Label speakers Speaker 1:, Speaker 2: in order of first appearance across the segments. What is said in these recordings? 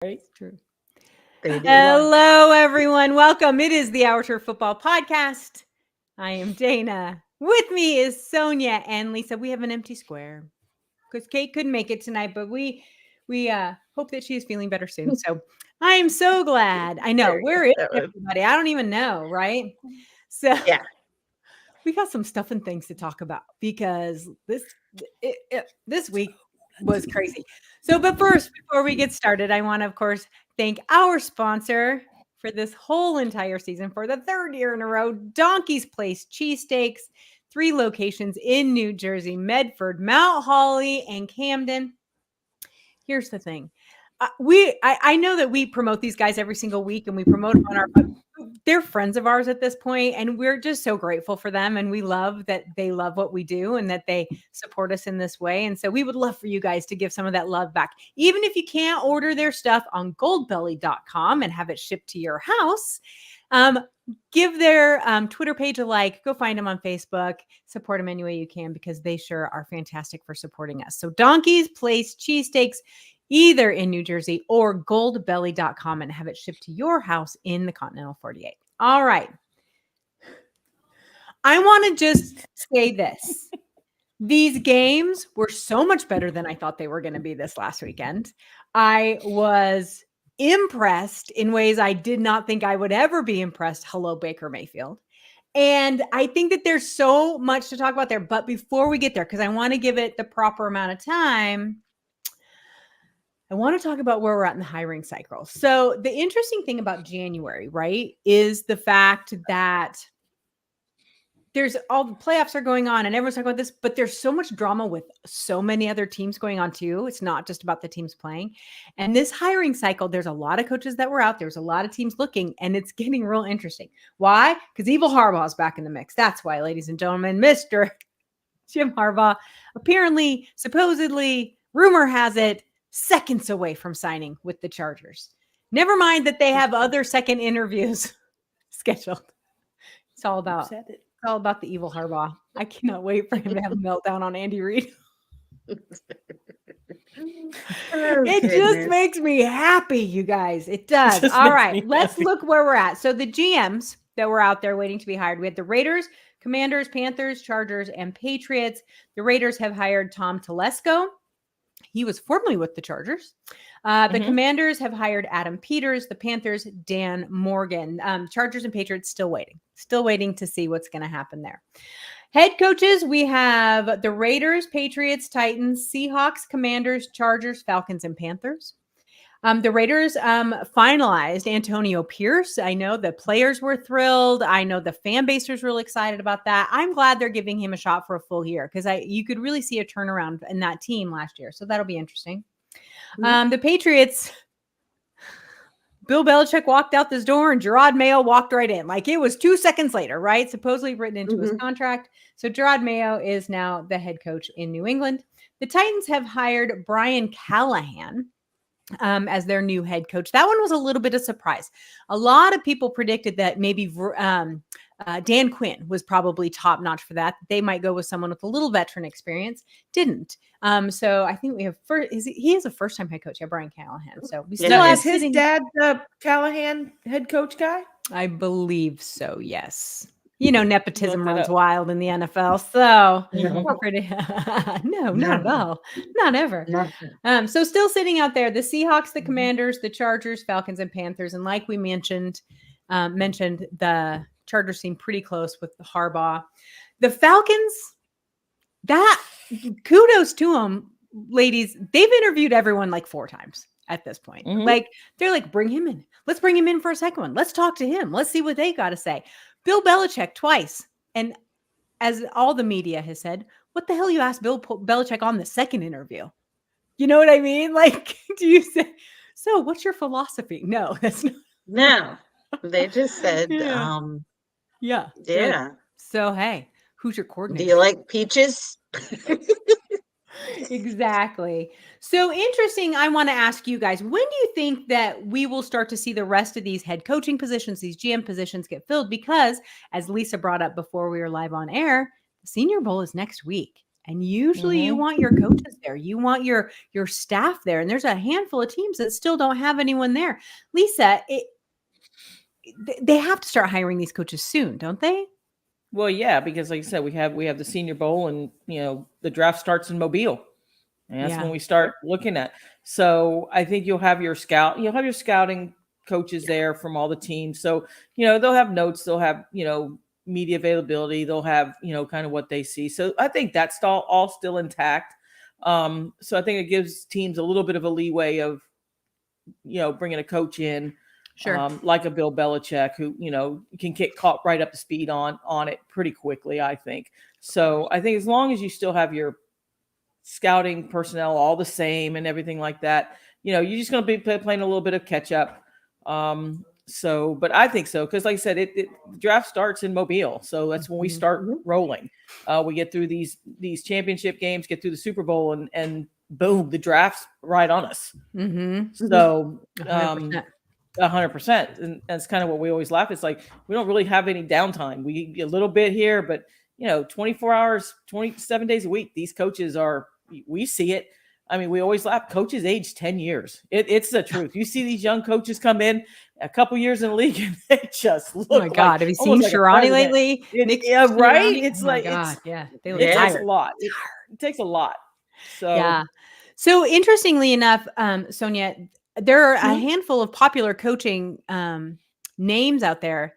Speaker 1: Right? True.
Speaker 2: Hello, everyone. Welcome. It is the Our Turf Football Podcast. I am Dana. With me is Sonia and Lisa. We have an empty square because Kate couldn't make it tonight, but we hope that she is feeling better soon. So I am so glad. I know. Where is everybody? I don't even know, right? So
Speaker 1: Yeah.
Speaker 2: we got some stuff and things to talk about because this week was crazy. So, but first, before we get started, I want to, of course, thank our sponsor for this whole entire season for the third year in a row, Donkey's Place Cheesesteaks, 3 locations in New Jersey, Medford, Mount Holly, and Camden. Here's the thing. I know that we promote these guys every single week and we promote them on our, they're friends of ours at this point, and we're just so grateful for them. And we love that they love what we do and that they support us in this way. And so we would love for you guys to give some of that love back. Even if you can't order their stuff on goldbelly.com and have it shipped to your house, give their Twitter page a like, go find them on Facebook, support them any way you can, because they sure are fantastic for supporting us. So Donkey's Place Cheesesteaks, either in New Jersey or goldbelly.com, and have it shipped to your house in the Continental 48. All right. I want to just say this. These games were so much better than I thought they were going to be this last weekend. I was impressed in ways I did not think I would ever be impressed. Hello, Baker Mayfield. And I think that there's so much to talk about there. But before we get there, because I want to give it the proper amount of time, I want to talk about where we're at in the hiring cycle. So the interesting thing about January, right, is the fact that there's all the playoffs are going on and everyone's talking about this, but there's so much drama with so many other teams going on too. It's not just about the teams playing. And this hiring cycle, there's a lot of coaches that were out. There's a lot of teams looking, and it's getting real interesting. Why? Because Evil Harbaugh is back in the mix. That's why, ladies and gentlemen, Mr. Jim Harbaugh, apparently, supposedly, rumor has it, seconds away from signing with the Chargers. Never mind that they have other second interviews scheduled. It's all about the evil Harbaugh. I cannot wait for him to have a meltdown on Andy Reid. It just makes me happy, you guys. It does. All right, let's look where we're at. So the GMs that were out there waiting to be hired, we had the Raiders, Commanders, Panthers, Chargers, and Patriots. The Raiders have hired Tom Telesco. He was formerly with the Chargers. The Commanders have hired Adam Peters. The Panthers, Dan Morgan. Chargers and Patriots still waiting to see what's going to happen there. Head coaches, we have the Raiders, Patriots, Titans, Seahawks, Commanders, Chargers, Falcons, and Panthers. The Raiders finalized Antonio Pierce. I know the players were thrilled. I know the fan base was really excited about that. I'm glad they're giving him a shot for a full year because you could really see a turnaround in that team last year. So that'll be interesting. The Patriots, Bill Belichick walked out this door and Gerard Mayo walked right in. Like it was 2 seconds later, right? Supposedly written into his contract. So Gerard Mayo is now the head coach in New England. The Titans have hired Brian Callahan as their new head coach. That one was a little bit of surprise. A lot of people predicted that maybe Dan Quinn was probably top notch for that. They might go with someone with a little veteran experience. Didn't. So I think we have he is a first time head coach. Yeah, Brian Callahan. So we still have
Speaker 1: his dad the Callahan head coach guy.
Speaker 2: I believe so. Yes. You know, nepotism runs wild in the NFL. So no, not at all. Not ever. So still sitting out there, the Seahawks, the Commanders, the Chargers, Falcons, and Panthers. And like we mentioned the Chargers seem pretty close with the Harbaugh. The Falcons, that kudos to them, ladies. They've interviewed everyone like 4 times at this point. Like they're like, bring him in. Let's bring him in for a second one. Let's talk to him. Let's see what they got to say. Bill Belichick twice. And as all the media has said, what the hell you asked Bill Belichick on the second interview? You know what I mean? Like, do you say, so what's your philosophy? No, that's not.
Speaker 1: No, they just said,
Speaker 2: yeah. So, hey, who's your coordinator?
Speaker 1: Do you like peaches?
Speaker 2: Exactly. So interesting. I want to ask you guys, when do you think that we will start to see the rest of these head coaching positions, these GM positions get filled? Because as Lisa brought up before we were live on air, the Senior Bowl is next week. And usually you want your coaches there. You want your staff there. And there's a handful of teams that still don't have anyone there. Lisa, they have to start hiring these coaches soon, don't they?
Speaker 3: Well, yeah, because like you said, we have the Senior Bowl, and the draft starts in Mobile, and that's when we start looking at. So I think you'll have your scouting coaches there from all the teams. So they'll have notes, they'll have media availability, they'll have kind of what they see. So I think that's all still intact. So I think it gives teams a little bit of a leeway of bringing a coach in.
Speaker 2: Sure.
Speaker 3: Like a Bill Belichick, who, can get caught right up to speed on it pretty quickly, I think. So I think as long as you still have your scouting personnel all the same and everything like that, you're just going to be playing a little bit of catch up. But I think so. Cause like I said, the draft starts in Mobile. So that's when we start rolling. We get through these championship games, get through the Super Bowl, and boom, the draft's right on us. So, 100%. And that's kind of what we always laugh. It's like, we don't really have any downtime. We get a little bit here, but 24 hours, 27 days a week, these coaches we see it. I mean, we always laugh. Coaches age 10 years. It's the truth. You see these young coaches come in a couple years in the league, and they just look.
Speaker 2: Oh my God. Have you seen Sharani lately?
Speaker 3: Right. It's
Speaker 2: they look
Speaker 3: it
Speaker 2: tired.
Speaker 3: takes a lot. It takes a lot. So
Speaker 2: yeah. So interestingly enough, Sonia, there are a handful of popular coaching names out there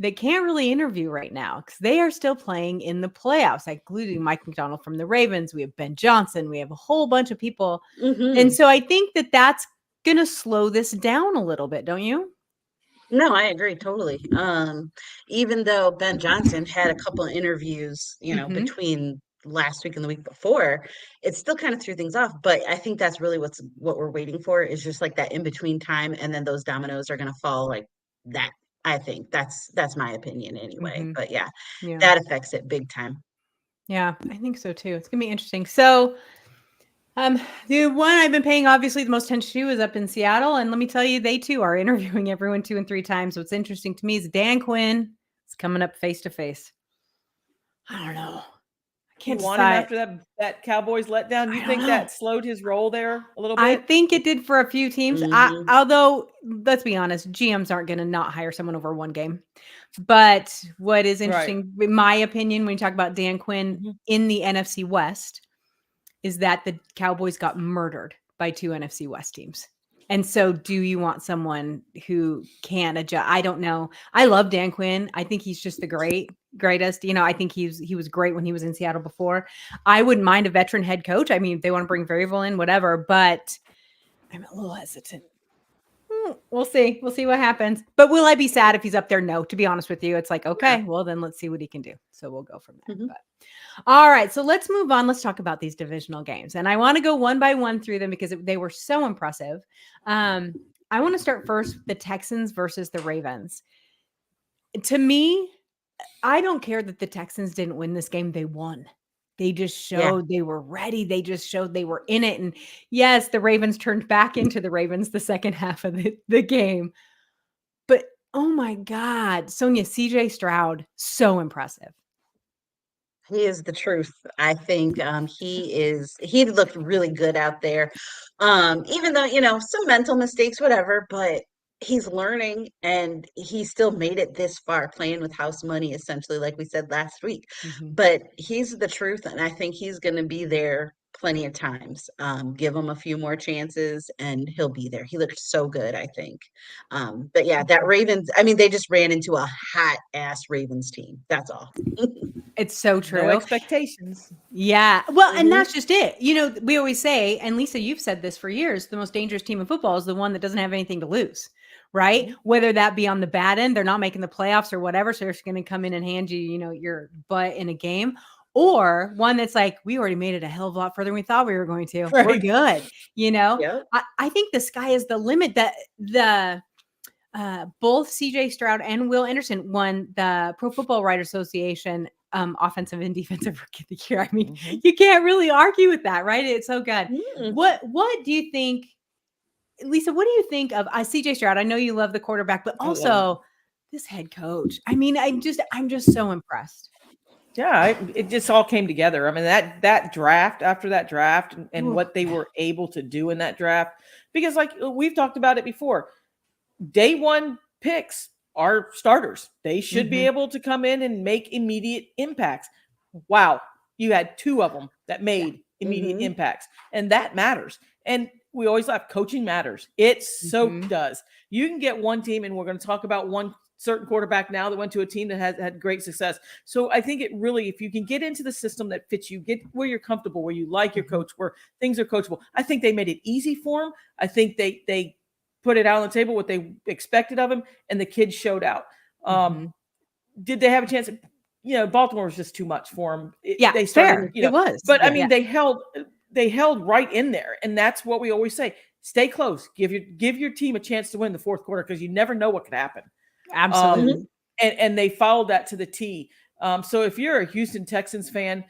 Speaker 2: that can't really interview right now because they are still playing in the playoffs, including Mike McDonald from the Ravens. We have Ben Johnson. We have a whole bunch of people. And so I think that that's going to slow this down a little bit, don't you?
Speaker 1: No, I agree totally. Even though Ben Johnson had a couple of interviews, between last week and the week before, it still kind of threw things off. But I think that's really what we're waiting for, is just like that in between time, and then those dominoes are going to fall like that. I think that's my opinion anyway. But yeah, that affects it big time.
Speaker 2: Yeah, I think so too. It's gonna be interesting. So the one I've been paying obviously the most attention to is up in Seattle, and let me tell you, they too are interviewing everyone 2 and 3 times. What's interesting to me is Dan Quinn is coming up face to face. I don't know.
Speaker 3: Can't want him after that Cowboys letdown. You think that slowed his role there a little bit?
Speaker 2: I think it did for a few teams. Although, let's be honest, GMs aren't going to not hire someone over one game. But what is interesting, in my opinion, when you talk about Dan Quinn in the NFC West, is that the Cowboys got murdered by 2 NFC West teams. And so do you want someone who can adjust? I don't know. I love Dan Quinn. I think he's just the greatest. I think he was great when he was in Seattle before. I wouldn't mind a veteran head coach. I mean, if they want to bring Variable in, whatever, but I'm a little hesitant. We'll see. We'll see what happens. But will I be sad if he's up there? No, to be honest with you. It's like, okay, well then let's see what he can do. So we'll go from there. But all right, so let's move on. Let's talk about these divisional games. And I want to go one by one through them because they were so impressive. I want to start first with the Texans versus the Ravens. To me, I don't care that the Texans didn't win this game. They won. They just showed they were ready. They just showed they were in it. And yes, the Ravens turned back into the Ravens the second half of the game. But oh my God, Sonia, CJ Stroud, so impressive.
Speaker 1: He is the truth. I think he looked really good out there. Even though, some mental mistakes, whatever, but he's learning, and he still made it this far playing with house money, essentially, like we said last week. But he's the truth, and I think he's going to be there plenty of times. Give him a few more chances and he'll be there. He looked so good, I think. But yeah, that Ravens, I mean, they just ran into a hot ass Ravens team. That's all.
Speaker 2: It's so true.
Speaker 3: No expectations.
Speaker 2: Yeah. Well, and that's just it. We always say, and Lisa, you've said this for years, the most dangerous team in football is the one that doesn't have anything to lose, right? Whether that be on the bad end, they're not making the playoffs or whatever. So they're just going to come in and hand you, your butt in a game. Or one that's like, we already made it a hell of a lot further than we thought we were going to. Right. We're good.
Speaker 1: Yep.
Speaker 2: I think the sky is the limit. That both CJ Stroud and Will Anderson won the Pro Football Writers Association offensive and defensive rookie of the year. I mean, you can't really argue with that, right? It's so good. What do you think, Lisa? What do you think of CJ Stroud? I know you love the quarterback, but also this head coach. I mean, I'm just so impressed.
Speaker 3: Yeah, it just all came together. I mean, that draft, after that draft and what they were able to do in that draft, because like we've talked about it before, day one picks are starters. They should be able to come in and make immediate impacts. Wow. You had 2 of them that made immediate impacts, and that matters. And we always laugh, coaching matters. It so does. You can get one team, and we're going to talk about one certain quarterback now that went to a team that has had great success. So I think it really, if you can get into the system that fits you, get where you're comfortable, where you like your coach, where things are coachable. I think they made it easy for him. I think they put it out on the table, what they expected of him, and the kids showed out. Did they have a chance? Baltimore was just too much for them.
Speaker 2: They started, fair. It was.
Speaker 3: But I mean, they held right in there. And that's what we always say. Stay close. Give your team a chance to win the fourth quarter, because you never know what could happen.
Speaker 2: Absolutely.
Speaker 3: And they followed that to the T. So if you're a Houston Texans fan,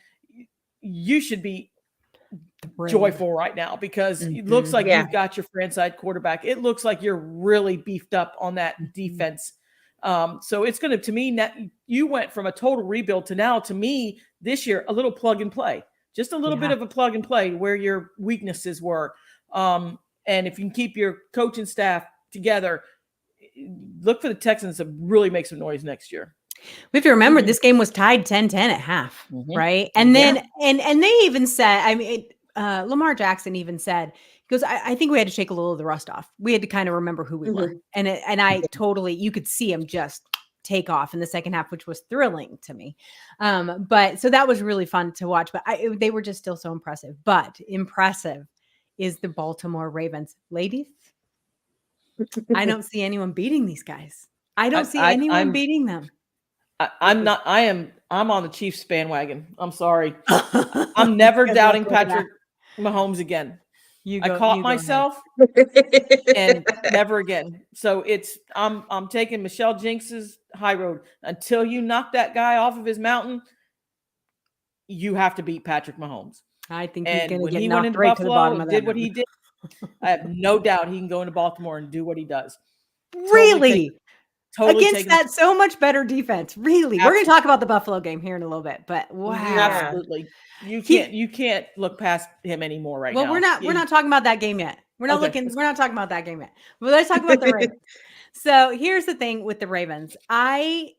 Speaker 3: you should be joyful right now, because it looks like you've got your franchise quarterback. It looks like you're really beefed up on that defense. So it's going to me, you went from a total rebuild to now, to me, this year, a little plug and play, just a little bit of a plug and play where your weaknesses were. And if you can keep your coaching staff together, look for the Texans to really make some noise next year.
Speaker 2: We have to remember this game was tied 10-10 at half, right? And then, and they even said, I mean, Lamar Jackson even said, he goes, I think we had to shake a little of the rust off. We had to kind of remember who we were. And I totally, you could see him just take off in the second half, which was thrilling to me. But so that was really fun to watch, but they were just still so impressive. But impressive is the Baltimore Ravens. Ladies, I don't see anyone beating these guys. I don't see anyone beating them.
Speaker 3: I'm on the Chiefs bandwagon. I'm sorry. I'm never doubting Patrick Mahomes again. I caught myself and never again. So I'm taking Michelle Jinx's high road. Until you knock that guy off of his mountain, you have to beat Patrick Mahomes.
Speaker 2: I think he's going to get knocked right to the bottom of that.
Speaker 3: Did what he did. I have no doubt he can go into Baltimore and do what he does.
Speaker 2: Really? Totally against that so much better defense. Really? Absolutely. We're going to talk about the Buffalo game here in a little bit, but wow.
Speaker 3: Absolutely. You can't look past him anymore right now.
Speaker 2: Well, we're not talking about that game yet. We're not talking about that game yet. But let's talk about the Ravens. So here's the thing with the Ravens.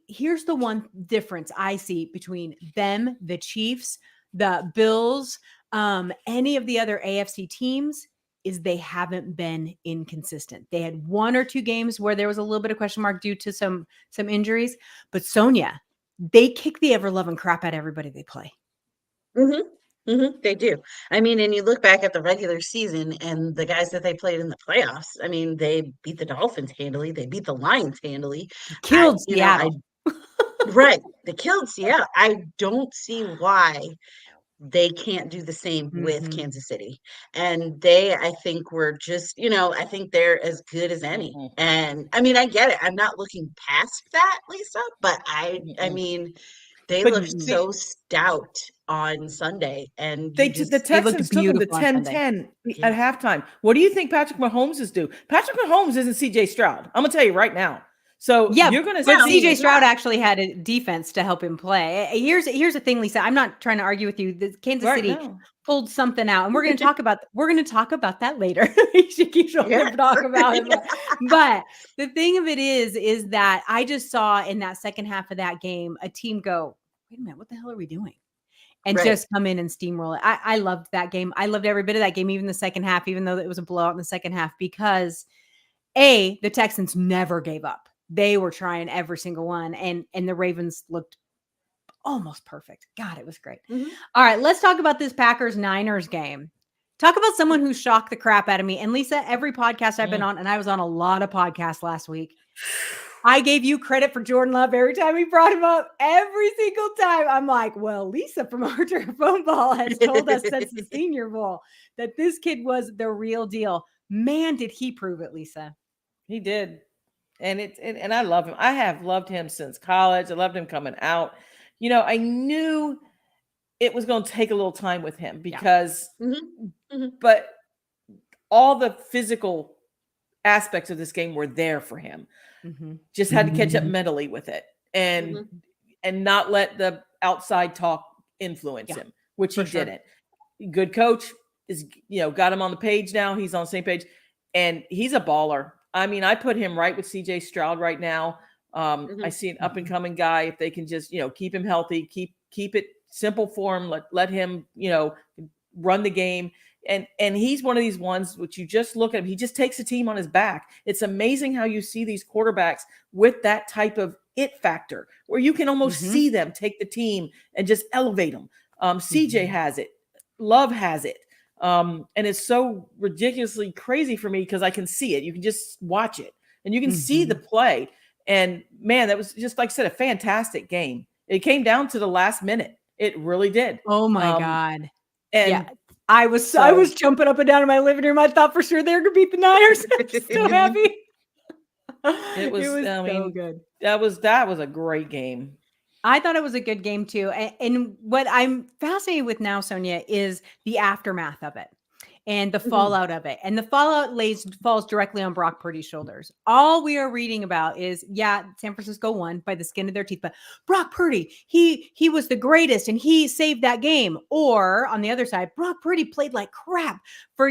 Speaker 2: Here's the one difference I see between them, the Chiefs, the Bills, any of the other AFC teams, is they haven't been inconsistent. They had 1 or 2 games where there was a little bit of question mark due to some injuries, but Sonia, they kick the ever-loving crap out of everybody they play.
Speaker 1: They do. I mean, and you look back at the regular season and the guys that they played in the playoffs. I mean, they beat the Dolphins handily. They beat the Lions handily.
Speaker 2: Killed Seattle.
Speaker 1: Right. They killed Seattle. I don't see why they can't do the same with Kansas City. And I think were just, I think they're as good as any. And I mean, I get it. I'm not looking past that, Lisa, but I mean, they looked so stout on Sunday, and
Speaker 3: the Texans took them to 10-10 at halftime. What do you think Patrick Mahomes is due? Patrick Mahomes isn't CJ Stroud. I'm gonna tell you right now. So you're going to see
Speaker 2: CJ Stroud actually had a defense to help him play. Here's the thing, Lisa. I'm not trying to argue with you. The Kansas City pulled something out, and we're going to talk about that later. You should keep talk about it. But the thing of it is that I just saw in that second half of that game a team go, wait a minute, what the hell are we doing? And just come in and steamroll it. I loved that game. I loved every bit of that game, even the second half, even though it was a blowout in the second half, because the Texans never gave up. They were trying every single one, and the Ravens looked almost perfect. God, it was great. All right, let's talk about this Packers-Niners game. Talk about someone who shocked the crap out of me. And Lisa, every podcast I've been on, and I was on a lot of podcasts last week, I gave you credit for Jordan Love every time he brought him up. Every single time. I'm like, well, Lisa from Archer Phone Ball has told us since the Senior Bowl that this kid was the real deal. Man, did he prove it, Lisa.
Speaker 3: He did. And and I love him. I have loved him since college. I loved him coming out. I knew it was going to take a little time with him because, but all the physical aspects of this game were there for him. Just had to catch up mentally with it and not let the outside talk influence him, which he didn't. Good coach is, got him on the page now. He's on the same page, and he's a baller. I mean, I put him right with CJ Stroud right now. I see an up and coming guy. If they can just, keep him healthy, keep it simple for him, let him, run the game. And he's one of these ones which you just look at him, he just takes a team on his back. It's amazing how you see these quarterbacks with that type of it factor where you can almost see them take the team and just elevate them. CJ has it. Love has it. And it's so ridiculously crazy for me because I can see it. You can just watch it and you can see the play. And man, that was just, like I said, a fantastic game. It came down to the last minute. It really did.
Speaker 2: Oh my God.
Speaker 3: And
Speaker 2: I was jumping up and down in my living room. I thought for sure they were going to beat the Niners. I'm so happy.
Speaker 3: It was
Speaker 2: so good.
Speaker 3: That was a great game.
Speaker 2: I thought it was a good game too. And what I'm fascinated with now, Sonia, is the aftermath of it and the fallout of it. And the fallout falls directly on Brock Purdy's shoulders. All we are reading about is, San Francisco won by the skin of their teeth, but Brock Purdy, he was the greatest and he saved that game. Or on the other side, Brock Purdy played like crap for,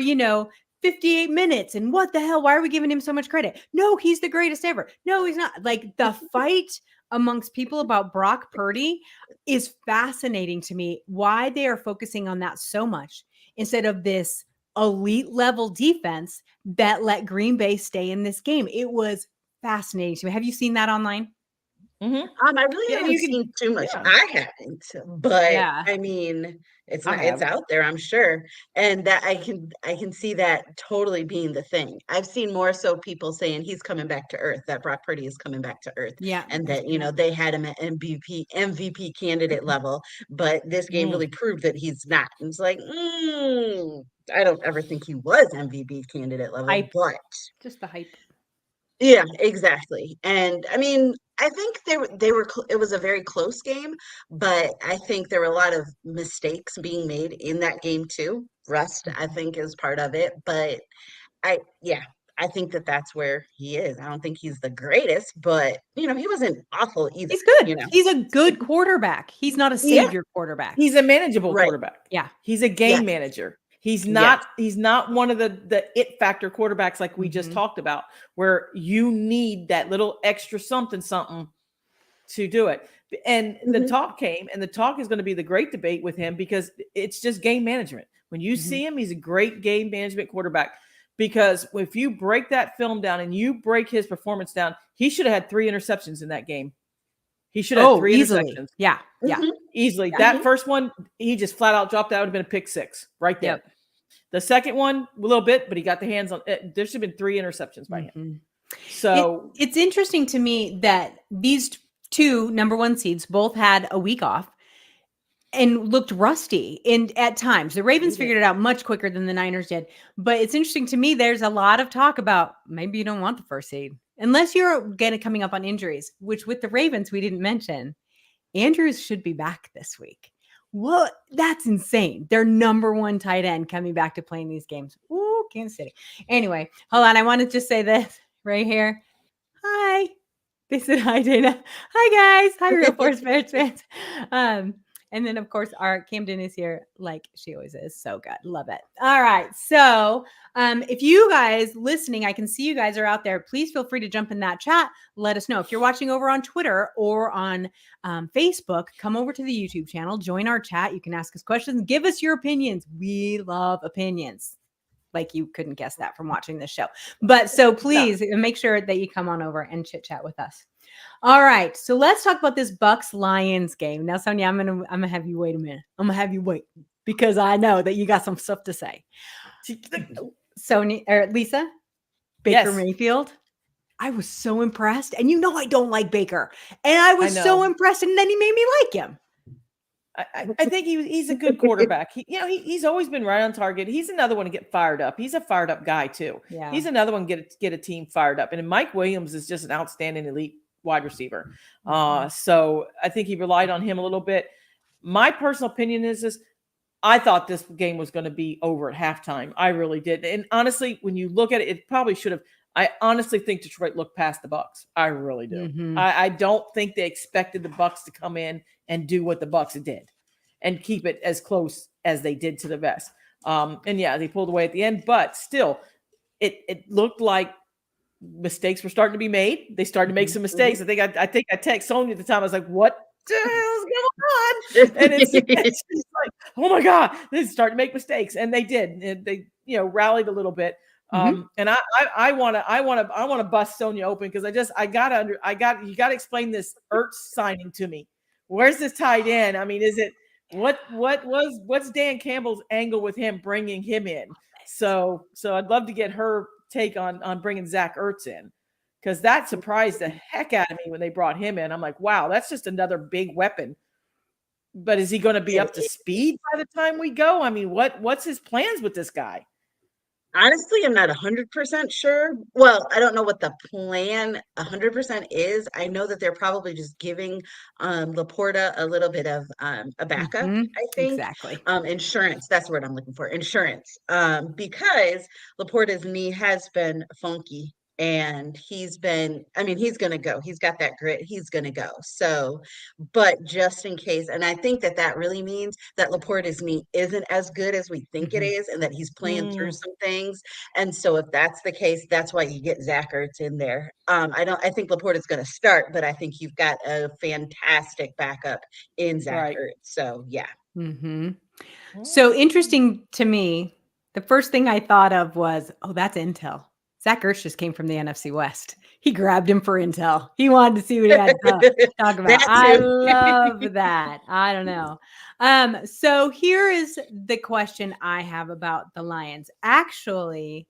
Speaker 2: 58 minutes. And what the hell? Why are we giving him so much credit? No, he's the greatest ever. No, he's not. Like the fight amongst people about Brock Purdy is fascinating to me. Why they are focusing on that so much instead of this elite level defense that let Green Bay stay in this game. It was fascinating to me. Have you seen that online?
Speaker 1: I really haven't seen too much. I haven't, but I mean, it's out there, I'm sure, and that I can see that totally being the thing. I've seen more so people saying he's coming back to earth, that Brock Purdy is coming back to earth, and that they had him at MVP candidate level, but this game really proved that he's not. It's like, I don't ever think he was MVP candidate level, but
Speaker 2: just the hype.
Speaker 1: Yeah, exactly. And I mean, I think it was a very close game, but I think there were a lot of mistakes being made in that game too. Rust, I think, is part of it, but I think that's where he is. I don't think he's the greatest, but he wasn't awful either.
Speaker 2: He's good. He's a good quarterback. He's not a savior quarterback.
Speaker 3: He's a manageable quarterback.
Speaker 2: Yeah.
Speaker 3: He's a game manager. He's not one of the it factor quarterbacks like we just talked about, where you need that little extra something to do it. And the talk came, and the talk is going to be the great debate with him because it's just game management. When you see him, he's a great game management quarterback, because if you break that film down and you break his performance down, he should have had 3 interceptions in that game. He should have 3 interceptions.
Speaker 2: Yeah.
Speaker 3: Easily. Yeah. That first one, he just flat out dropped. That would have been a pick 6 right there. Yep. The second one, a little bit, but he got the hands on it. There should have been 3 interceptions by him. So
Speaker 2: it's interesting to me that these 2 number 1 seeds both had a week off and looked rusty. And at times, the Ravens figured it out much quicker than the Niners did. But it's interesting to me, there's a lot of talk about maybe you don't want the first seed unless you're coming up on injuries, which with the Ravens, we didn't mention. Andrews should be back this week. What? That's insane. Their number 1 tight end coming back to playing these games. Ooh, Kansas City. Anyway, hold on. I want to just say this right here. Hi. They said hi, Dana. Hi, guys. Hi, Real Force Bears fans. And then, of course, our Camden is here like she always is. So good. Love it. All right. So if you guys listening, I can see you guys are out there. Please feel free to jump in that chat. Let us know. If you're watching over on Twitter or on Facebook, come over to the YouTube channel. Join our chat. You can ask us questions. Give us your opinions. We love opinions. Like you couldn't guess that from watching this show. But so please make sure that you come on over and chit chat with us. All right, so let's talk about this Bucs-Lions game. Now, Sonia, I'm gonna have you wait a minute. I'm gonna have you wait because I know that you got some stuff to say. Sonia or Lisa, Baker Mayfield. I was so impressed, and I don't like Baker, and I was so impressed, and then he made me like him.
Speaker 3: I think he's a good quarterback. He's always been right on target. He's another one to get fired up. He's a fired up guy too. Yeah. He's another one to get a team fired up. And Mike Williams is just an outstanding elite wide receiver. So I think he relied on him a little bit. My personal opinion is I thought this game was going to be over at halftime. I really did. And honestly, when you look at it, it probably should have I honestly think Detroit looked past the Bucs. I really do.
Speaker 2: Mm-hmm.
Speaker 3: I don't think they expected the Bucs to come in and do what the Bucs did and keep it as close as they did to the vest. And yeah, they pulled away at the end, but still, it looked like mistakes were starting to be made. They started to make some mistakes. I think I texted Sonia at the time. I was like, "What the hell's going on?" And it's like, "Oh my god!" They started to make mistakes, and they did. And they rallied a little bit. And I want to bust Sonia open because you got to explain this Ertz signing to me. Where's this tied in? I mean, is it what's Dan Campbell's angle with him bringing him in? So I'd love to get her take on bringing Zach Ertz in, because that surprised the heck out of me when they brought him in. I'm like, wow, that's just another big weapon. But is he going to be up to speed by the time we go? I mean, what's his plans with this guy?
Speaker 1: Honestly, I'm not 100% sure. Well, I don't know what the plan 100% is. I know that they're probably just giving Laporta a little bit of a backup, I think.
Speaker 2: Exactly.
Speaker 1: Insurance, that's the word I'm looking for. Insurance. Because Laporta's knee has been funky and he's going to go. He's got that grit. He's going to go. So, but just in case, and I think that really means that Laporta's knee isn't as good as we think it is, and that he's playing through some things. And so if that's the case, that's why you get Zach Ertz in there. I think Laporta's going to start, but I think you've got a fantastic backup in Zach Ertz. So yeah.
Speaker 2: So interesting to me, the first thing I thought of was, oh, that's intel. Zach Ertz just came from the NFC West. He grabbed him for intel. He wanted to see what he had to talk about. I love that. I don't know. So here is the question I have about the Lions. Actually,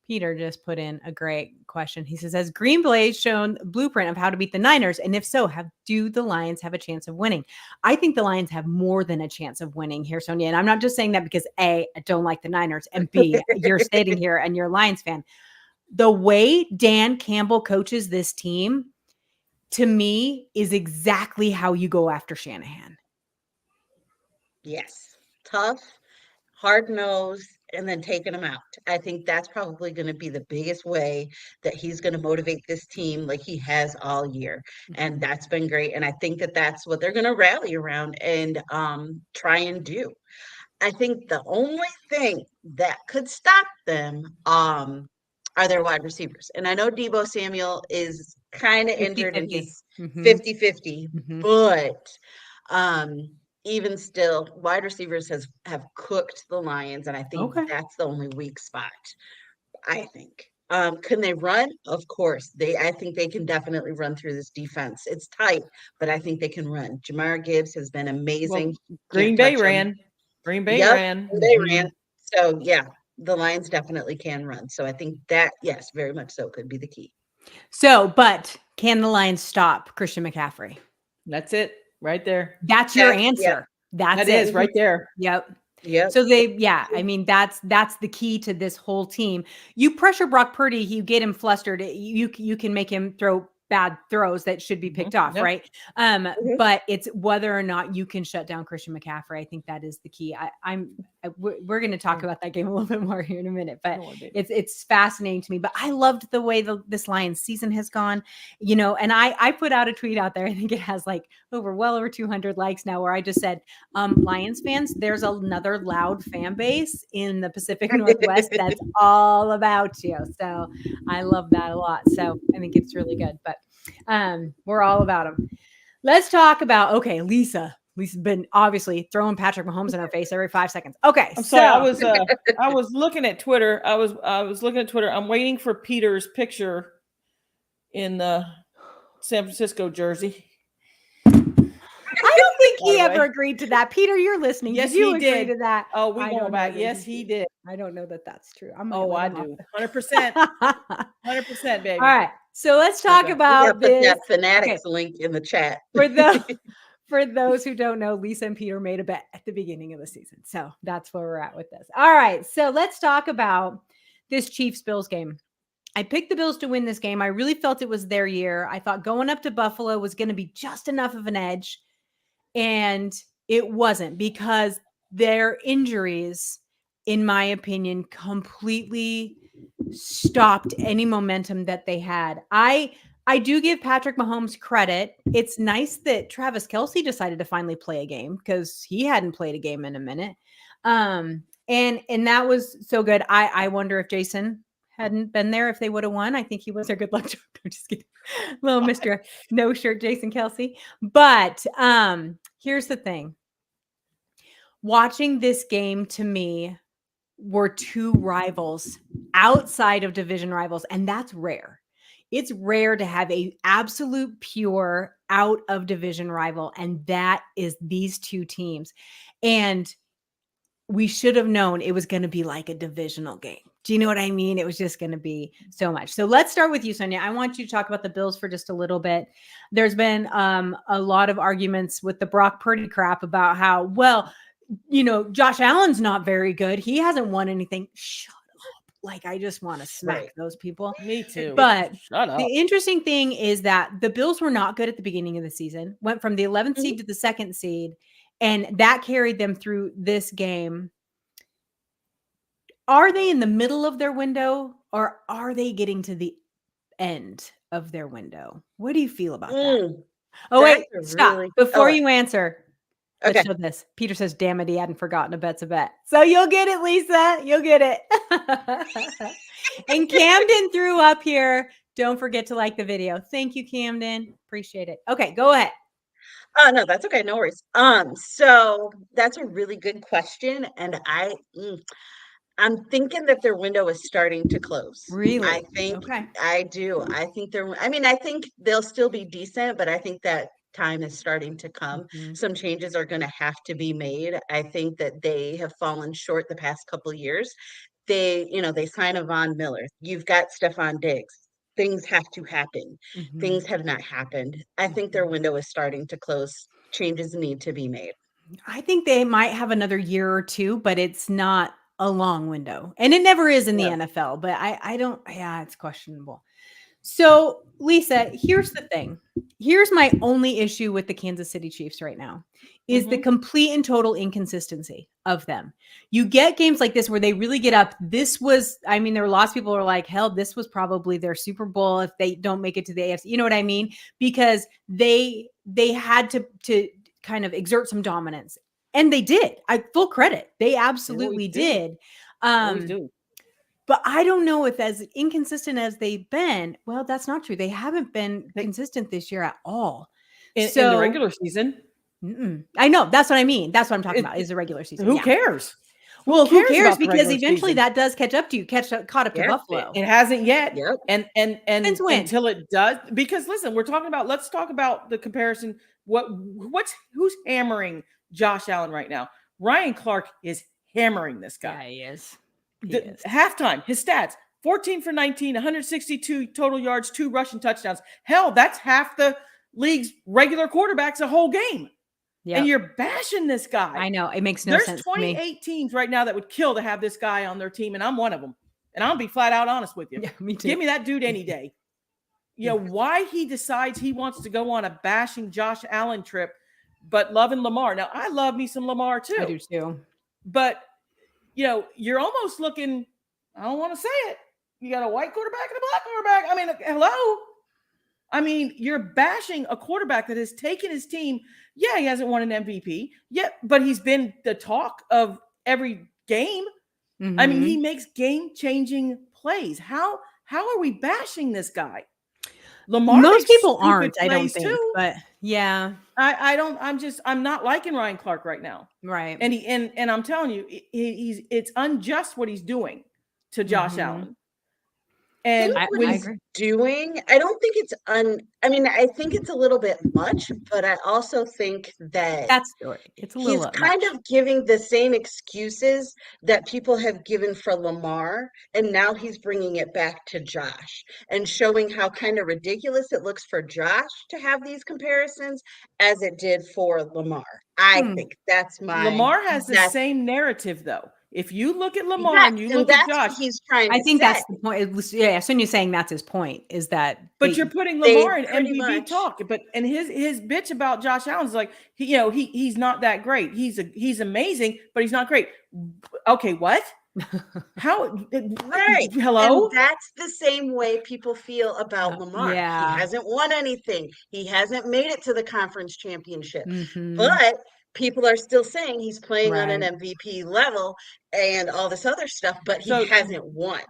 Speaker 2: Peter just put in a great question. He says, has Green Bay shown blueprint of how to beat the Niners? And if so, do the Lions have a chance of winning? I think the Lions have more than a chance of winning here, Sonia. And I'm not just saying that because A, I don't like the Niners, and B, you're stating here and you're a Lions fan. The way Dan Campbell coaches this team, to me, is exactly how you go after Shanahan.
Speaker 1: Yes. Tough, hard-nosed, and then taking them out. I think that's probably going to be the biggest way that he's going to motivate this team like he has all year. And that's been great. And I think that that's what they're going to rally around and try and do. I think the only thing that could stop them are their wide receivers. And I know Deebo Samuel is kind of injured and he's 50-50, but even still, wide receivers have cooked the Lions, and I think that's the only weak spot, I think. Can they run? Of course. I think they can definitely run through this defense. It's tight, but I think they can run. Jamar Gibbs has been amazing.
Speaker 3: Well, Green Bay ran.
Speaker 1: They ran. So, yeah, the Lions definitely can run. So I think that, yes, very much so, could be the key.
Speaker 2: So, but can the Lions stop Christian McCaffrey?
Speaker 3: That's it. Right there.
Speaker 2: That's your answer.
Speaker 3: Yeah. That is right there.
Speaker 2: Yep.
Speaker 1: Yeah.
Speaker 2: So I mean, that's the key to this whole team. You pressure Brock Purdy, you get him flustered. You can make him throw bad throws that should be picked off, right? But it's whether or not you can shut down Christian McCaffrey. I think that is the key. We're going to talk about that game a little bit more here in a minute, but it's fascinating to me. But I loved the way this Lions season has gone, and I put out a tweet out there. I think it has like well over 200 likes now, where I just said, Lions fans, there's another loud fan base in the Pacific Northwest that's all about you. So I love that a lot. So I think it's really good, but we're all about them. Let's talk about, Lisa's been obviously throwing Patrick Mahomes in her face every 5 seconds. Okay.
Speaker 3: I'm sorry. I was looking at Twitter. I was looking at Twitter. I'm waiting for Peter's picture in the San Francisco jersey.
Speaker 2: I don't think he ever agreed to that. Peter, you're listening.
Speaker 3: Yes,
Speaker 2: did you
Speaker 3: he
Speaker 2: agree
Speaker 3: did.
Speaker 2: to that?
Speaker 3: Oh, we going back. Yes, he did.
Speaker 2: I don't know that that's true.
Speaker 3: I do. 100%. 100%, baby.
Speaker 2: All right. So let's talk about this.
Speaker 1: That Fanatics link in the chat.
Speaker 2: For those who don't know, Lisa and Peter made a bet at the beginning of the season. So that's where we're at with this. All right. So let's talk about this Chiefs-Bills game. I picked the Bills to win this game. I really felt it was their year. I thought going up to Buffalo was going to be just enough of an edge. And it wasn't, because their injuries, in my opinion, completely stopped any momentum that they had. I do give Patrick Mahomes credit. It's nice that Travis Kelce decided to finally play a game because he hadn't played a game in a minute. And that was so good. I wonder if Jason hadn't been there, if they would have won. I think he was their good luck charm. I'm just kidding. Little Mr. No shirt, Jason Kelce. But here's the thing. Watching this game, to me, were two rivals outside of division rivals, and that's rare. It's rare to have a absolute pure out of division rival, and that is these two teams. And we should have known it was going to be like a divisional game. Do you know what I mean? It was just going to be so much. So let's start with you, Sonia. I want you to talk about the Bills for just a little bit. There's been a lot of arguments with the Brock Purdy crap about how, well, Josh Allen's not very good. He hasn't won anything. Shut up. Like, I just want to smack those people.
Speaker 3: Me too.
Speaker 2: But
Speaker 3: shut up.
Speaker 2: The interesting thing is that the Bills were not good at the beginning of the season, went from the 11th seed to the 2nd seed, and that carried them through this game. Are they in the middle of their window, or are they getting to the end of their window? What do you feel about that? Oh, wait, stop. Before you answer. Okay. Let's show this. Peter says, damn it, he hadn't forgotten a bet's a bet. So you'll get it, Lisa. You'll get it. And Camden threw up here. Don't forget to like the video. Thank you, Camden. Appreciate it. Okay, go ahead.
Speaker 1: No, that's okay. No worries. So that's a really good question. And I'm thinking that their window is starting to close.
Speaker 2: Really?
Speaker 1: I think I do. I think I think they'll still be decent, but I think that time is starting to come. Some changes are going to have to be made. I think that they have fallen short the past couple of years. They sign a Von Miller. You've got Stephon Diggs. Things have to happen. Things have not happened. I think their window is starting to close. Changes need to be made.
Speaker 2: I think they might have another year or two, but it's not a long window. And it never is in the NFL, but I don't, it's questionable. So, Lisa, here's the thing. Here's my only issue with the Kansas City Chiefs right now is the complete and total inconsistency of them. You get games like this where they really get up. There were lots of people who are like, hell, this was probably their Super Bowl if they don't make it to the AFC. You know what I mean? Because they had to kind of exert some dominance. And they did. Full credit. They absolutely did.
Speaker 3: Always do.
Speaker 2: But I don't know if as inconsistent as they've been, well, that's not true. They haven't been consistent this year at all.
Speaker 3: In the regular season.
Speaker 2: I know. That's what I mean. That's what I'm talking about is the regular season.
Speaker 3: Who cares?
Speaker 2: Well, who cares? Because eventually that does catch up to you, caught up to Buffalo.
Speaker 3: It hasn't yet.
Speaker 1: Yep.
Speaker 3: And until it does, because listen, let's talk about the comparison. Who's hammering Josh Allen right now? Ryan Clark is hammering this guy.
Speaker 2: Yeah, he is.
Speaker 3: Halftime, his stats, 14 for 19, 162 total yards, 2 rushing touchdowns. Hell, that's half the league's regular quarterbacks a whole game. Yep. And you're bashing this guy.
Speaker 2: I know. It makes no sense to me.
Speaker 3: There's 28 teams right now that would kill to have this guy on their team, and I'm one of them. And I'll be flat out honest with you.
Speaker 2: Yeah, me too.
Speaker 3: Give me that dude any day. Why he decides he wants to go on a bashing Josh Allen trip, but loving Lamar. Now, I love me some Lamar too.
Speaker 2: I do too.
Speaker 3: But you're almost looking, I don't want to say it. You got a white quarterback and a black quarterback. I mean, hello. I mean, you're bashing a quarterback that has taken his team. Yeah, he hasn't won an MVP yet, but he's been the talk of every game. I mean, he makes game-changing plays. How are we bashing this guy? Lamar,
Speaker 2: most people aren't, I don't think,
Speaker 3: too.
Speaker 2: But yeah,
Speaker 3: I'm not liking Ryan Clark right now.
Speaker 2: Right.
Speaker 3: And I'm telling you, it's unjust what he's doing to Josh Allen. And
Speaker 1: I agree. Doing, I don't think it's I think it's a little bit much, but I also think that
Speaker 2: it's a little
Speaker 1: he's kind of giving the same excuses that people have given for Lamar, and now he's bringing it back to Josh and showing how kind of ridiculous it looks for Josh to have these comparisons as it did for Lamar. I think that's
Speaker 3: Lamar has the same narrative though. If you look at Lamar and you look at Josh,
Speaker 1: he's trying to
Speaker 2: that's the point. Sonia's saying that's his point, is that
Speaker 3: you're putting Lamar in MVP talk, and his bitch about Josh Allen is like, he's not that great. He's amazing, but he's not great. Okay, what? How?
Speaker 1: Right.
Speaker 3: Hello?
Speaker 1: And that's the same way people feel about Lamar. He
Speaker 2: Yeah.
Speaker 1: hasn't won anything. He hasn't made it to the conference championship.
Speaker 2: Mm-hmm.
Speaker 1: But people are still saying he's playing on an
Speaker 2: Right.
Speaker 1: MVP level and all this other stuff, but he
Speaker 3: So
Speaker 1: hasn't won.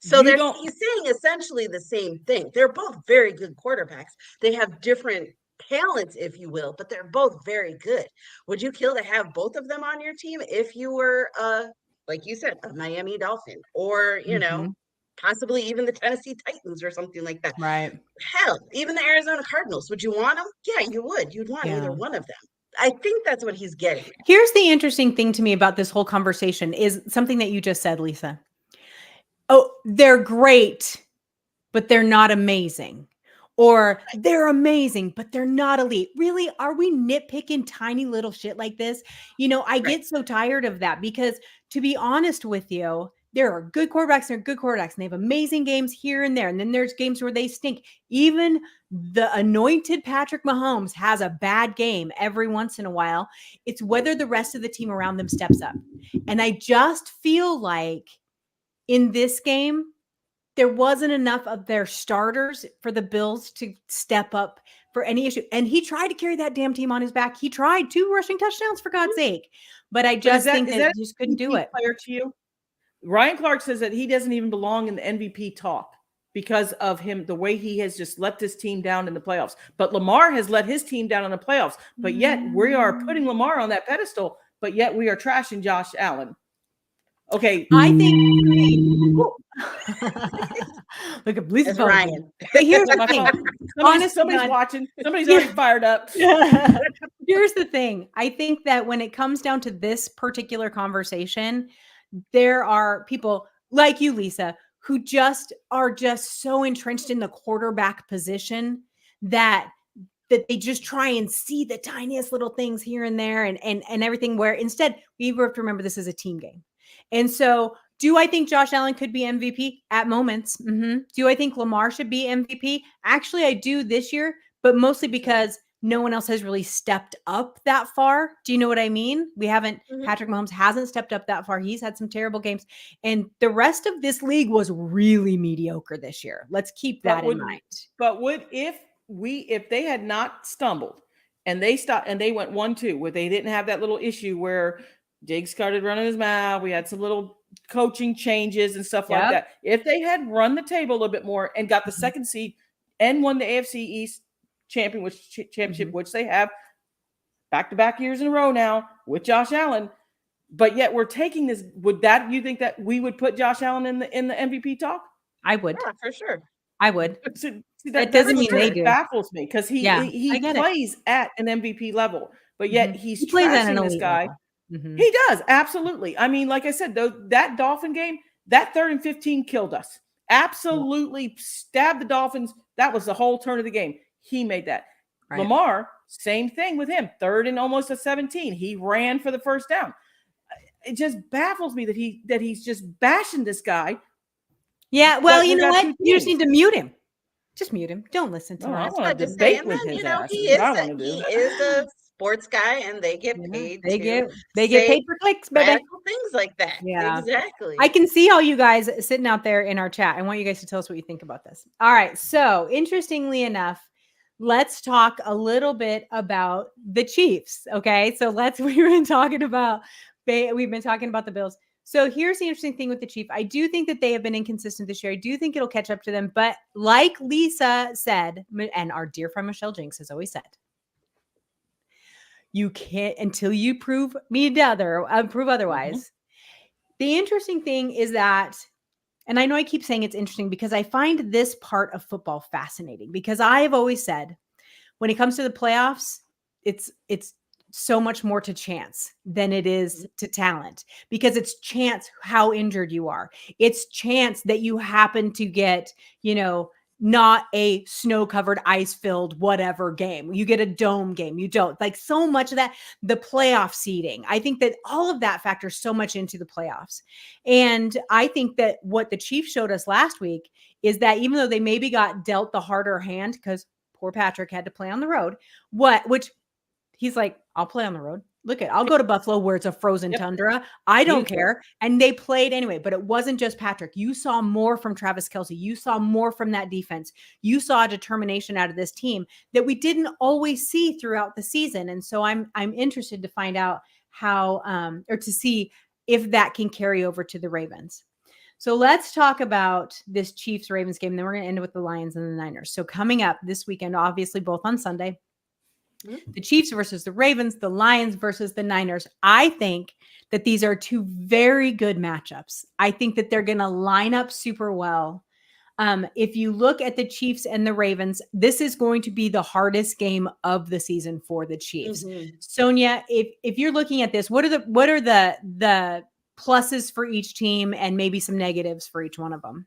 Speaker 1: So
Speaker 3: you don't.
Speaker 1: he's saying essentially the same thing. They're both very good quarterbacks. They have different talents, if you will, but they're both very good. Would you kill to have both of them on your team if you were like you said, a Miami Dolphin or,
Speaker 2: Mm-hmm.
Speaker 1: possibly even the Tennessee Titans or something like that?
Speaker 2: Right.
Speaker 1: Hell, even the Arizona Cardinals. Would you want them? Yeah, you would. You'd want either
Speaker 2: Yeah.
Speaker 1: one of them. I think that's what he's getting at.
Speaker 2: Here's the interesting thing to me about this whole conversation is something that you just said, Lisa. Oh, they're great, but they're not amazing. Or they're amazing, but they're not elite. Really? Are we nitpicking tiny little shit like this? I
Speaker 1: Right.
Speaker 2: get so tired of that because, to be honest with you, there are good quarterbacks and they have amazing games here and there. And then there's games where they stink. Even the anointed Patrick Mahomes has a bad game every once in a while. It's whether the rest of the team around them steps up. And I just feel like in this game, there wasn't enough of their starters for the Bills to step up for any issue. And he tried to carry that damn team on his back. He tried 2 rushing touchdowns, for God's sake. But I just think that he just couldn't do it.
Speaker 3: Player to you? Ryan Clark says that he doesn't even belong in the MVP talk because of him, the way he has just let this team down in the playoffs. But Lamar has let his team down in the playoffs. But yet we are putting Lamar on that pedestal, but yet we are trashing Josh Allen. Okay.
Speaker 2: I think look at Lisa's
Speaker 1: Ryan.
Speaker 2: But here's the thing.
Speaker 3: Somebody's watching. Somebody's already fired up.
Speaker 2: Here's the thing. I think that when it comes down to this particular conversation, there are people like you, Lisa, who are just so entrenched in the quarterback position that they just try and see the tiniest little things here and there and everything, where instead we have to remember this is a team game. And so do I think Josh Allen could be MVP at moments? Mm-hmm. Do I think Lamar should be MVP? Actually, I do this year, but mostly because no one else has really stepped up that far. Do you know what I mean? Patrick Mahomes hasn't stepped up that far. He's had some terrible games. And the rest of this league was really mediocre this year. Let's keep that in mind.
Speaker 3: But if they had not stumbled and they stopped and they went 1-2, where they didn't have that little issue where Diggs started running his mouth, we had some little coaching changes and stuff like that. If they had run the table a little bit more and got the second seed and won the AFC East championship, which they have back-to-back years in a row now with Josh Allen, but yet we're taking this. You think that we would put Josh Allen in the MVP talk?
Speaker 2: I would.
Speaker 1: Yeah, for sure.
Speaker 2: I would.
Speaker 3: See,
Speaker 2: that doesn't mean they do.
Speaker 3: Baffles me because he plays at an MVP level, but yet he plays trashing this guy. He does, absolutely. I mean, like I said, that Dolphin game, that 3rd and 15 killed us. Absolutely stabbed the Dolphins. That was the whole turn of the game. He made that. Right. Lamar, same thing with him. 3rd and almost a 17. He ran for the first down. It just baffles me that he's just bashing this guy.
Speaker 2: Yeah, well, you know what? You just need to mute him. Just mute him. Don't listen to him.
Speaker 3: I want to debate with his ass.
Speaker 1: He is a sports guy, and they get paid.
Speaker 2: They get paid for clicks, baby.
Speaker 1: Things like that.
Speaker 2: Yeah,
Speaker 1: exactly.
Speaker 2: I can see all you guys sitting out there in our chat. I want you guys to tell us what you think about this. All right. So, interestingly enough, let's talk a little bit about the Chiefs. Okay, so we've been talking about the Bills. So here's the interesting thing with the Chiefs. I do think that they have been inconsistent this year. I do think it'll catch up to them. But like Lisa said, and our dear friend Michelle Jinks has always said, you can't until you prove otherwise. The interesting thing is that, and I know I keep saying it's interesting because I find this part of football fascinating, because I have always said when it comes to the playoffs, it's so much more to chance than it is to talent, because it's chance how injured you are. It's chance that you happen to get, not a snow-covered, ice-filled, whatever game. You get a dome game. You don't. Like, so much of that, the playoff seeding. I think that all of that factors so much into the playoffs. And I think that what the Chiefs showed us last week is that even though they maybe got dealt the harder hand, because poor Patrick had to play on the road, which he's like, I'll play on the road. I'll go to Buffalo where it's a frozen tundra. I don't care. And they played anyway, but it wasn't just Patrick. You saw more from Travis Kelce. You saw more from that defense. You saw determination out of this team that we didn't always see throughout the season. And so I'm interested to find out how, or to see if that can carry over to the Ravens. So let's talk about this Chiefs-Ravens game. Then we're going to end with the Lions and the Niners. So coming up this weekend, obviously both on Sunday, the Chiefs versus the Ravens, the Lions versus the Niners. I think that these are two very good matchups. I think that they're going to line up super well. If you look at the Chiefs and the Ravens, this is going to be the hardest game of the season for the Chiefs. Sonia, if you're looking at this, what are the pluses for each team and maybe some negatives for each one of them?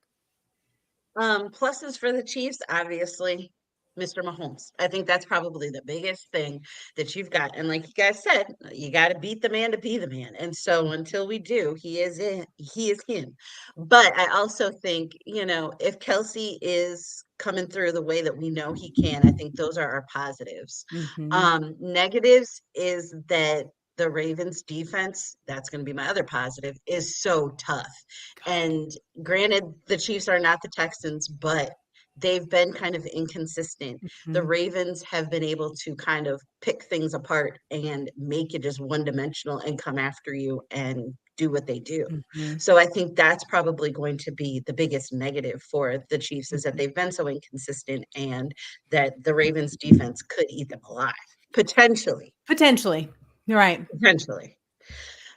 Speaker 1: Pluses for the Chiefs, obviously, Mr. Mahomes. I think that's probably the biggest thing that you've got. And like you guys said, you got to beat the man to be the man. And so until we do, he is him. But I also think, if Kelce is coming through the way that we know he can, I think those are our positives. Negatives is that the Ravens defense, that's going to be my other positive, is so tough. And granted, the Chiefs are not the Texans, but they've been kind of inconsistent. The Ravens have been able to kind of pick things apart and make it just one-dimensional and come after you and do what they do. So I think that's probably going to be the biggest negative for the Chiefs is that they've been so inconsistent and that the Ravens defense could eat them alive. Potentially.
Speaker 2: You're right.
Speaker 1: Potentially.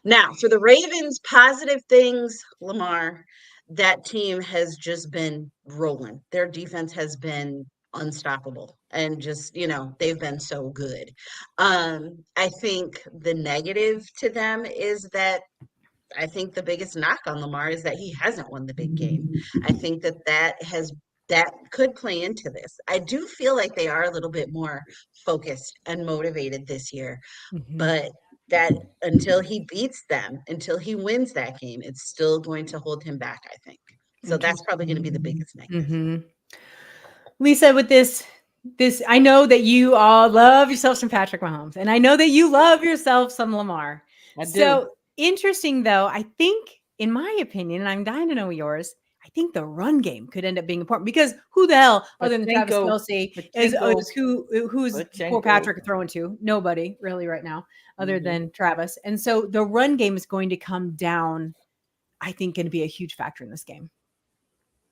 Speaker 1: Now, for the Ravens, positive things, Lamar, that team has just been rolling. Their defense has been unstoppable and just, they've been so good. I think the negative to them is that I think the biggest knock on Lamar is that he hasn't won the big game. I think that could play into this. I do feel like they are a little bit more focused and motivated this year, but that until he beats them, until he wins that game, it's still going to hold him back, I think. So that's probably going to be the biggest negative.
Speaker 2: Lisa, with this, I know that you all love yourself some Patrick Mahomes, and I know that you love yourself some Lamar.
Speaker 3: I do.
Speaker 2: So interesting, though, I think, in my opinion, and I'm dying to know yours, I think the run game could end up being important because who the hell other than Travis Kelce is who's poor Patrick throwing to? Nobody really right now other than Travis. And so the run game is going to come down, I think, going to be a huge factor in this game.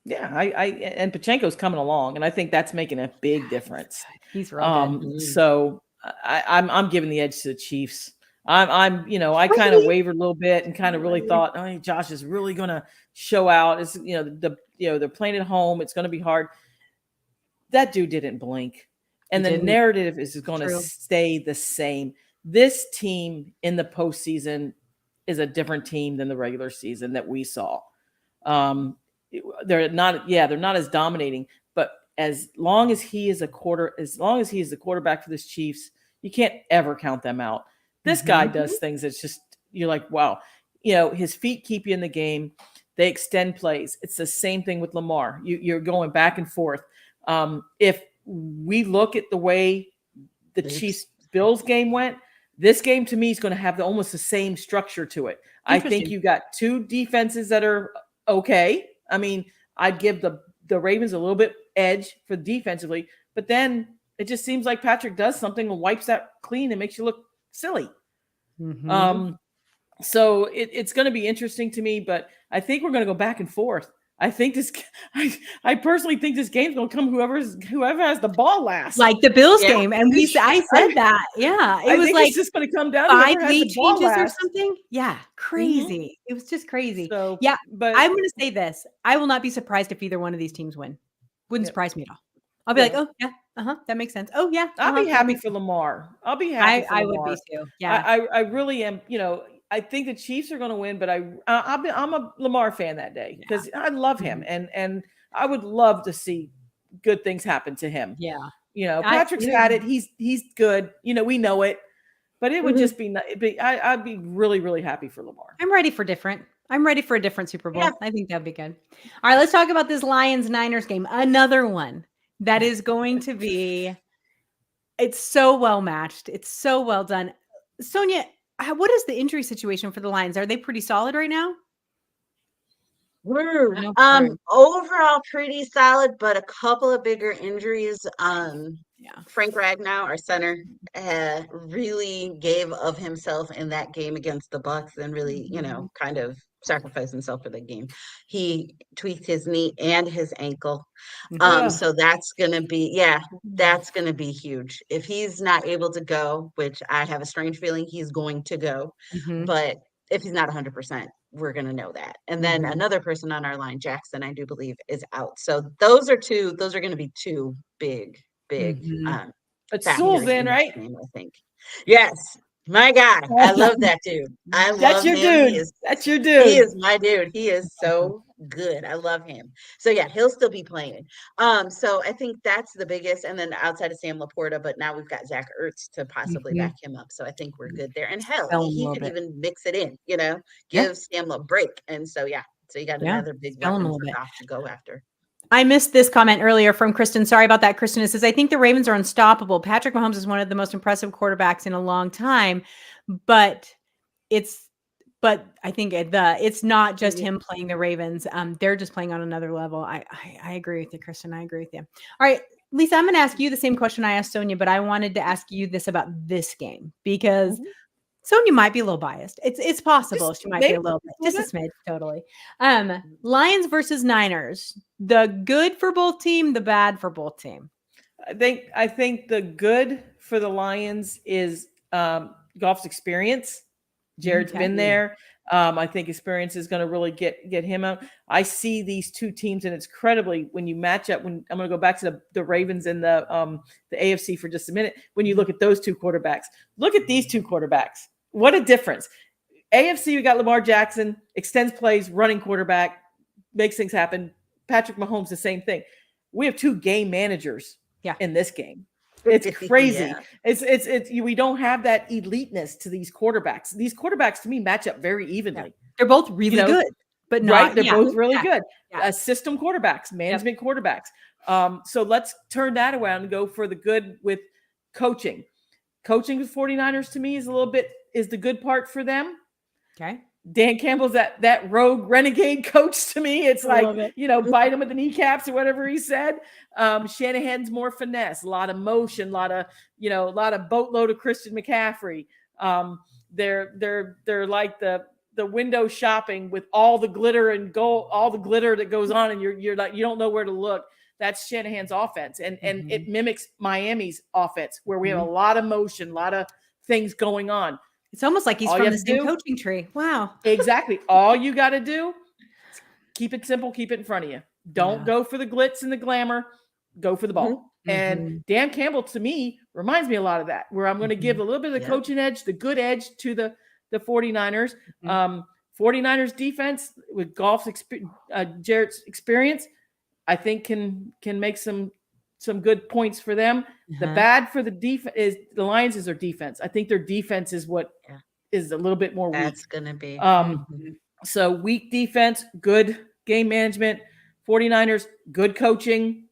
Speaker 3: Yeah, and Pachenko's coming along, and I think that's making a big difference.
Speaker 2: He's real good.
Speaker 3: So I'm giving the edge to the Chiefs. I kind of wavered a little bit and kind of really thought, Josh is really going to show out. It's, they're playing at home. It's going to be hard. That dude didn't blink. And the narrative is going to stay the same. This team in the postseason is a different team than the regular season that we saw. They're not as dominating, but as long as he is the quarterback for this Chiefs, you can't ever count them out. This guy does things that's just, you're like, wow. His feet keep you in the game. They extend plays. It's the same thing with Lamar. You're going back and forth. If we look at the way the Chiefs-Bills game went, this game to me is going to have almost the same structure to it. I think you got two defenses that are okay. I mean, I'd give the Ravens a little bit edge for defensively, but then it just seems like Patrick does something and wipes that clean and makes you look silly. So it's going to be interesting to me, but I think we're going to go back and forth. I think I personally think this game's going to come whoever has the ball last,
Speaker 2: like the Bills game. And I said that, it was like
Speaker 3: it's just going to come down
Speaker 2: 5 lead changes or something. Yeah, crazy. It was just crazy.
Speaker 3: So,
Speaker 2: but I'm going to say this: I will not be surprised if either one of these teams win. Wouldn't surprise me at all. I'll be like, oh yeah, that makes sense. Oh yeah,
Speaker 3: I'll be happy for Lamar. I'll be happy.
Speaker 2: I would be too. Yeah,
Speaker 3: I really am. I think the Chiefs are going to win, but I'm a Lamar fan that day because I love him and I would love to see good things happen to him.
Speaker 2: Yeah,
Speaker 3: Patrick's had it. He's good. We know it, but it would just be. I'd be really, really happy for Lamar.
Speaker 2: I'm ready for a different Super Bowl. Yeah. I think that'd be good. All right, let's talk about this Lions-Niners game. Another one that is going to be. It's so well matched. It's so well done. Sonia, what is the injury situation for the Lions? Are they pretty solid right now?
Speaker 1: Overall pretty solid, but a couple of bigger injuries. Frank Ragnow, our center, really gave of himself in that game against the Bucs and really, kind of sacrificed himself for the game. He tweaked his knee and his ankle. So that's gonna be huge. If he's not able to go, which I have a strange feeling he's going to go, but if he's not 100%, we're going to know that. And then another person on our line, Jackson, I do believe, is out. So those are going to be two big
Speaker 3: but Sewell's in, right?
Speaker 1: Game, I think. Yes. My guy. I love that dude.
Speaker 3: That's your dude. That's your dude.
Speaker 1: He is my dude. He is so good. I love him. So yeah, he'll still be playing. So I think that's the biggest. And then outside of Sam Laporta, but now we've got Zach Ertz to possibly back him up. So I think we're good there. And hell, he could even mix it in, give Sam a break. And so so you got another big weapon for Goff to go after.
Speaker 2: I missed this comment earlier from Kristen. Sorry about that, Kristen. It says, I think the Ravens are unstoppable. Patrick Mahomes is one of the most impressive quarterbacks in a long time, but I think it's not just him playing the Ravens. They're just playing on another level. I agree with you, Kristen. I agree with you. All right, Lisa, I'm going to ask you the same question I asked Sonia, but I wanted to ask you this about this game because Sonia might be a little biased. It's possible she might be a little bit. Just a smidge, totally. Lions versus Niners. The good for both team, the bad for both team.
Speaker 3: I think the good for the Lions is Goff's experience. Jared's been there. I think experience is going to really get him out. I see these two teams, and it's incredibly when you match up. When I'm going to go back to the Ravens and the AFC for just a minute. When you look at those two quarterbacks, look at these two quarterbacks. What a difference! AFC, we got Lamar Jackson, extends plays, running quarterback, makes things happen. Patrick Mahomes, the same thing. We have two game managers in this game. It's crazy. It's we don't have that eliteness to these quarterbacks. These quarterbacks to me match up very evenly.
Speaker 2: They're both really good, but not,
Speaker 3: they're both really good. System quarterbacks, management quarterbacks. So let's turn that around and go for the good with coaching. Coaching with 49ers to me is the good part for them.
Speaker 2: Okay.
Speaker 3: Dan Campbell's that rogue renegade coach to me. It's like, bite him with the kneecaps or whatever he said. Shanahan's more finesse, a lot of motion, a lot of boatload of Christian McCaffrey. They're like the window shopping with all the glitter and gold, all the glitter that goes on, and you're like, you don't know where to look. That's Shanahan's offense. And it mimics Miami's offense where we have a lot of motion, a lot of things going on.
Speaker 2: It's almost like he's from the same coaching tree. Wow.
Speaker 3: Exactly. All you got to do is keep it simple, keep it in front of you. Don't go for the glitz and the glamour. Go for the ball. And Dan Campbell, to me, reminds me a lot of that, where I'm going to give a little bit of the coaching edge, the good edge to the 49ers. 49ers defense with Jarrett's experience, I think can make some good points for them. The bad for the defense is the Lions is their defense. I think their defense is what is a little bit more weak.
Speaker 1: That's going to be.
Speaker 3: So weak defense, good game management. 49ers, good coaching.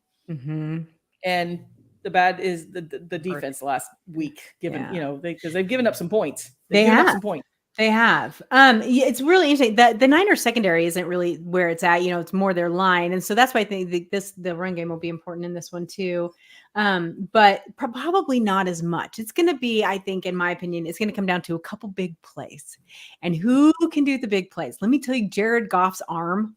Speaker 3: And the bad is the defense last week, given, because they've given up some points. They've given up some points.
Speaker 2: They have. It's really interesting that the Niners secondary isn't really where it's at. It's more their line. And so that's why I think the run game will be important in this one too. But probably not as much. It's going to be, I think, in my opinion, it's going to come down to a couple big plays. And who can do the big plays? Let me tell you, Jared Goff's arm,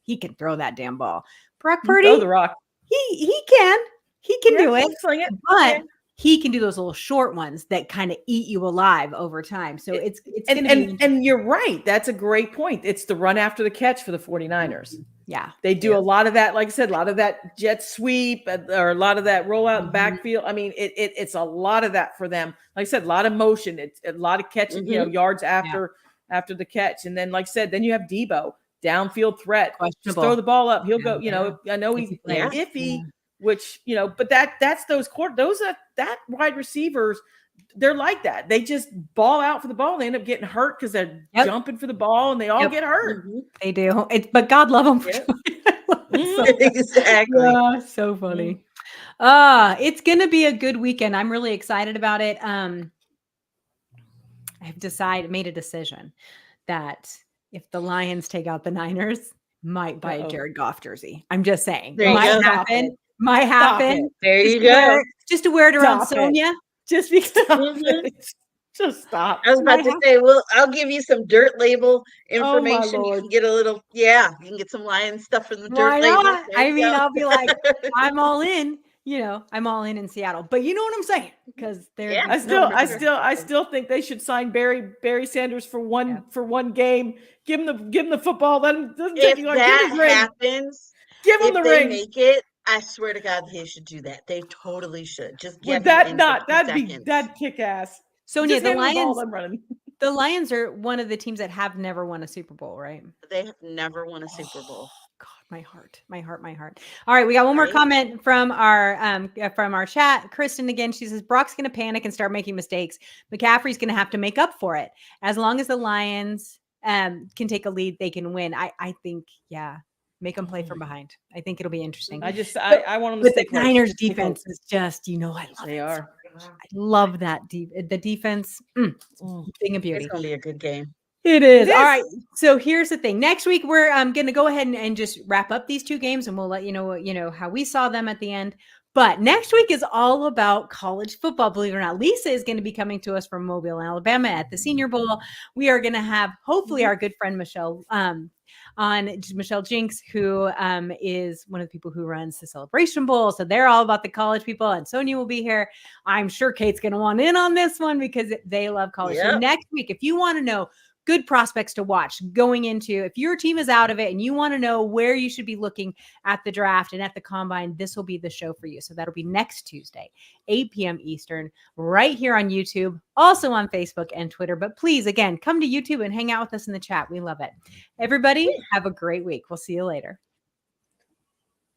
Speaker 2: he can throw that damn ball. Brock Purdy,
Speaker 3: throw the rock.
Speaker 2: He can do it.
Speaker 3: Sling it.
Speaker 2: But he can do those little short ones that kind of eat you alive over time. So it's
Speaker 3: and you're right. That's a great point. It's the run after the catch for the 49ers.
Speaker 2: Yeah.
Speaker 3: They do a lot of that. Like I said, a lot of that jet sweep or a lot of that rollout and backfield. I mean, it's a lot of that for them. Like I said, a lot of motion. It's a lot of catching, yards after the catch. And then, like I said, then you have Debo, downfield threat. Just throw the ball up. He'll go, I know he's iffy. Which, but that's those that wide receivers, they're like that. They just ball out for the ball. And they end up getting hurt because they're jumping for the ball and they all get hurt.
Speaker 2: They do. But God love them. For
Speaker 1: Exactly.
Speaker 2: Yeah, so funny. It's going to be a good weekend. I'm really excited about it. I've made a decision that if the Lions take out the Niners, might buy a Jared Goff jersey. I'm just saying.
Speaker 1: There you
Speaker 2: might
Speaker 1: go.
Speaker 2: happen. Might happen.
Speaker 1: There you go.
Speaker 2: Just to wear it around Sonia.
Speaker 3: Just because. Just stop.
Speaker 1: I was about to say, well, I'll give you some dirt label information. You can get a little, you can get some Lion stuff from the dirt label.
Speaker 2: I mean, I'll be like, I'm all in. I'm all in Seattle. But you know what I'm saying? Because they're
Speaker 3: I still think they should sign Barry Sanders for one game. Give him the football. Let him.
Speaker 1: If that happens,
Speaker 3: give him the ring.
Speaker 1: Make it. I swear to God, they should do that. They totally should. Just give
Speaker 3: that'd kick ass.
Speaker 2: Sonia, the Lions are one of the teams that have never won a Super Bowl, right?
Speaker 1: They have never won a Super Bowl.
Speaker 2: God, my heart. All right, we got one more comment from our chat. Kristen again, she says Brock's going to panic and start making mistakes. McCaffrey's going to have to make up for it. As long as the Lions can take a lead, they can win. I think, make them play from behind. I think it'll be interesting.
Speaker 3: I want them to
Speaker 2: stay close. The Niners defense is just, I love
Speaker 3: they are.
Speaker 2: I love that the defense. Thing of beauty.
Speaker 1: It's going to be a good game.
Speaker 2: It is. All right. So here's the thing. Next week, we're going to go ahead and just wrap up these two games, and we'll let you know how we saw them at the end. But next week is all about college football. Believe it or not, Lisa is going to be coming to us from Mobile, Alabama at the Senior Bowl. We are going to have hopefully our good friend Michelle Jinks, who is one of the people who runs the Celebration Bowl. So they're all about the college people, and Sonia will be here. I'm sure Kate's going to want in on this one because they love college. Yep. So next week, if you want to know good prospects to watch going into, if your team is out of it and you want to know where you should be looking at the draft and at the combine, this will be the show for you. So that'll be next Tuesday, 8 p.m. Eastern, right here on YouTube, also on Facebook and Twitter. But please, again, come to YouTube and hang out with us in the chat. We love it. Everybody, have a great week. We'll see you later.